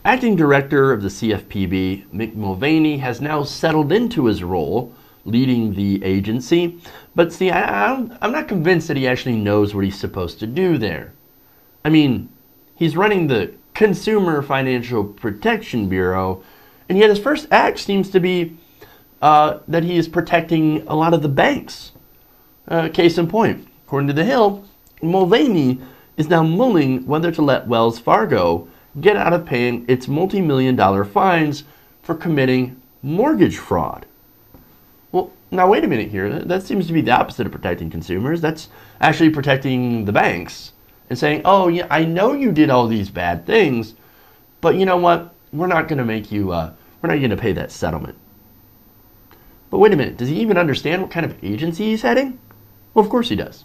Acting Director of the CFPB, Mick Mulvaney, has now settled into his role leading the agency. But see, I'm not convinced that he actually knows what he's supposed to do there. I mean, he's running the Consumer Financial Protection Bureau, and yet his first act seems to be that he is protecting a lot of the banks. Case in point, according to The Hill, Mulvaney is now mulling whether to let Wells Fargo get out of paying its multi-million-dollar fines for committing mortgage fraud. Well, now wait a minute here. That seems to be the opposite of protecting consumers. That's actually protecting the banks and saying, oh, yeah, I know you did all these bad things, but you know what? We're not going to make you, we're not going to pay that settlement. But wait a minute. Does he even understand what kind of agency he's heading? Well, of course he does.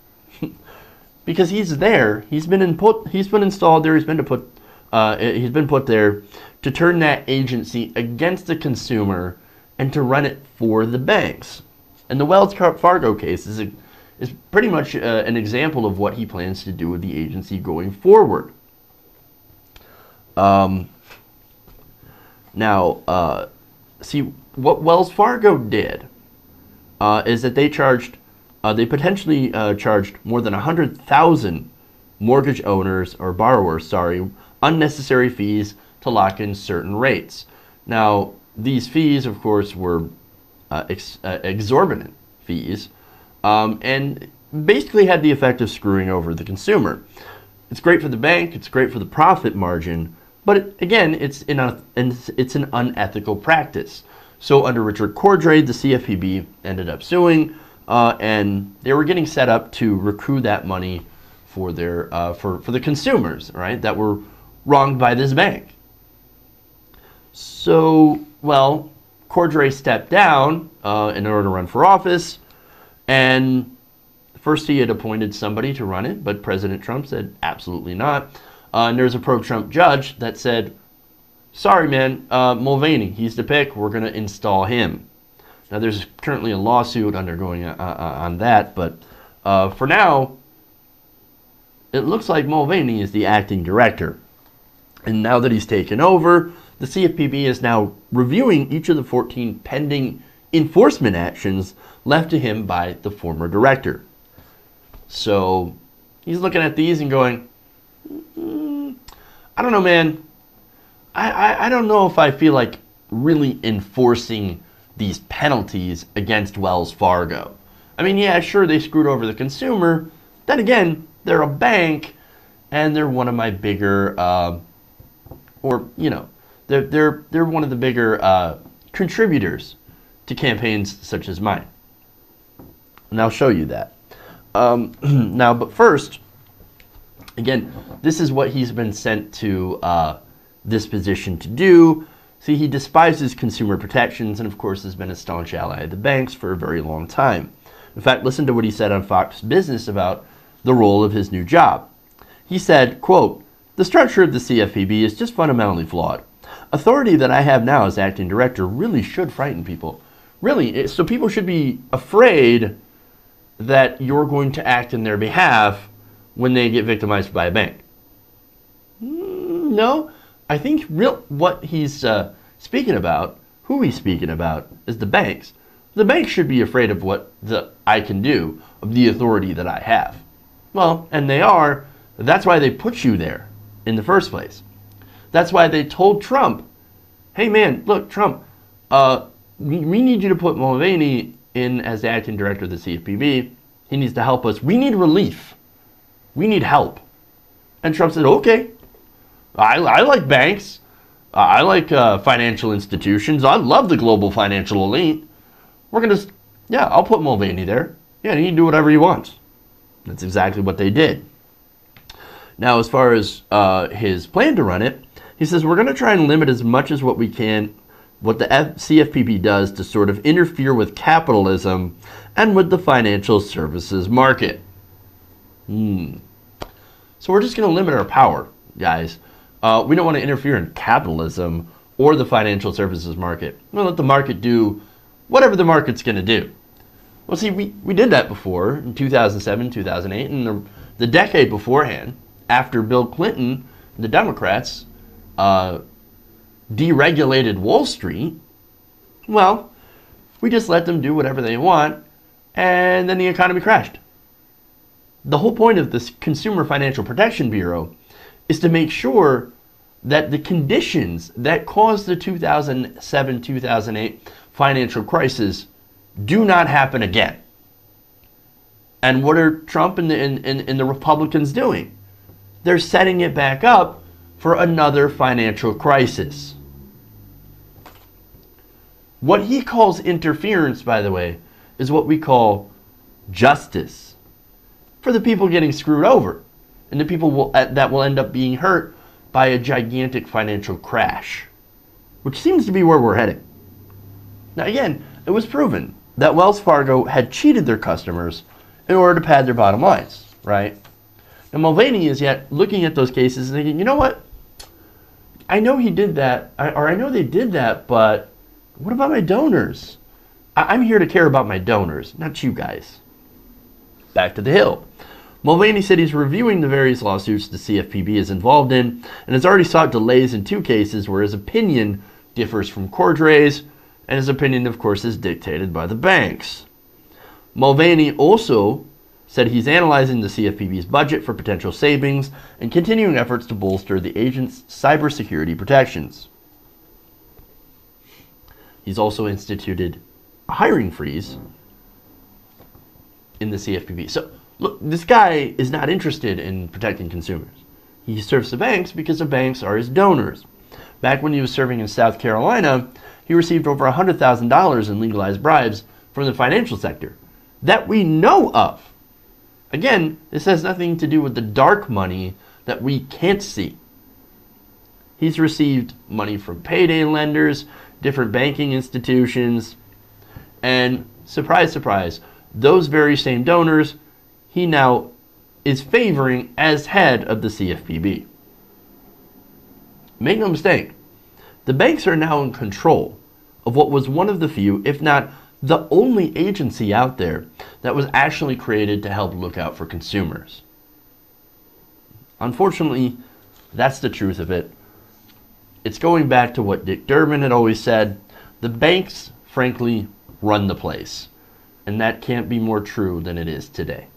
Because he's there. He's been installed there. He's been put there to turn that agency against the consumer and to run it for the banks. And the Wells Fargo case is pretty much an example of what he plans to do with the agency going forward. See, what Wells Fargo did is that they potentially charged more than 100,000 mortgage owners or borrowers, unnecessary fees to lock in certain rates. Now, these fees, of course, were exorbitant fees, and basically had the effect of screwing over the consumer. It's great for the bank, it's great for the profit margin, but again, it's an unethical practice. So under Richard Cordray, the CFPB ended up suing, and they were getting set up to recoup that money for their for the consumers, right, that were wronged by this bank. So, well, Cordray stepped down in order to run for office, and first he had appointed somebody to run it, but President Trump said absolutely not. And there's a pro-Trump judge that said, sorry, man, Mulvaney, he's the pick. We're going to install him. Now, there's currently a lawsuit undergoing on that, but for now, it looks like Mulvaney is the acting director. And now that he's taken over, the CFPB is now reviewing each of the 14 pending enforcement actions left to him by the former director. So he's looking at these and going, I don't know, man. I don't know if I feel like really enforcing these penalties against Wells Fargo. I mean, yeah, sure, they screwed over the consumer. Then again, they're a bank, and they're one of my bigger, they're one of the bigger contributors to campaigns such as mine. And I'll show you that. Now, but first, again, this is what he's been sent to this position to do. See, he despises consumer protections and, of course, has been a staunch ally of the banks for a very long time. In fact, listen to what he said on Fox Business about the role of his new job. He said, quote, "The structure of the CFPB is just fundamentally flawed. Authority that I have now as acting director really should frighten people. Really, so people should be afraid that you're going to act in their behalf when they get victimized by a bank." No, I think what he's speaking about, who he's speaking about, is the banks. The banks should be afraid of what I can do, of the authority that I have. Well, and they are. That's why they put you there in the first place. That's why they told Trump, hey man, look, Trump, we need you to put Mulvaney in as the acting director of the CFPB. He needs to help us. We need relief. We need help. And Trump said, okay, I like banks. I like financial institutions. I love the global financial elite. We're going to, yeah, I'll put Mulvaney there. Yeah, he can do whatever he wants. That's exactly what they did. Now, as far as his plan to run it, he says, we're going to try and limit as much as what we can what the CFPB does to sort of interfere with capitalism and with the financial services market. So we're just going to limit our power, guys. We don't want to interfere in capitalism or the financial services market. We'll let the market do whatever the market's going to do. Well, see, we did that before in 2007, 2008, and the decade beforehand, after Bill Clinton, the Democrats deregulated Wall Street, well, we just let them do whatever they want, and then the economy crashed. The whole point of this Consumer Financial Protection Bureau is to make sure that the conditions that caused the 2007-2008 financial crisis do not happen again. And what are Trump and the Republicans doing? They're setting it back up for another financial crisis. What he calls interference, by the way, is what we call justice for the people getting screwed over and the people that will end up being hurt by a gigantic financial crash, which seems to be where we're heading. Now again, it was proven that Wells Fargo had cheated their customers in order to pad their bottom lines, right? Now Mulvaney is yet looking at those cases and thinking, you know what? I know he did that, or I know they did that, but what about my donors? I'm here to care about my donors, not you guys. Back to the Hill. Mulvaney said he's reviewing the various lawsuits the CFPB is involved in and has already sought delays in 2 cases where his opinion differs from Cordray's, and his opinion, of course, is dictated by the banks. Mulvaney also said he's analyzing the CFPB's budget for potential savings and continuing efforts to bolster the agent's cybersecurity protections. He's also instituted a hiring freeze in the CFPB. So, look, this guy is not interested in protecting consumers. He serves the banks because the banks are his donors. Back when he was serving in South Carolina, he received over $100,000 in legalized bribes from the financial sector that we know of. Again, this has nothing to do with the dark money that we can't see. He's received money from payday lenders, different banking institutions, and surprise, surprise, those very same donors he now is favoring as head of the CFPB. Make no mistake, the banks are now in control of what was one of the few, if not the only agency out there that was actually created to help look out for consumers. Unfortunately, that's the truth of it. It's going back to what Dick Durbin had always said. The banks, frankly, run the place. And that can't be more true than it is today.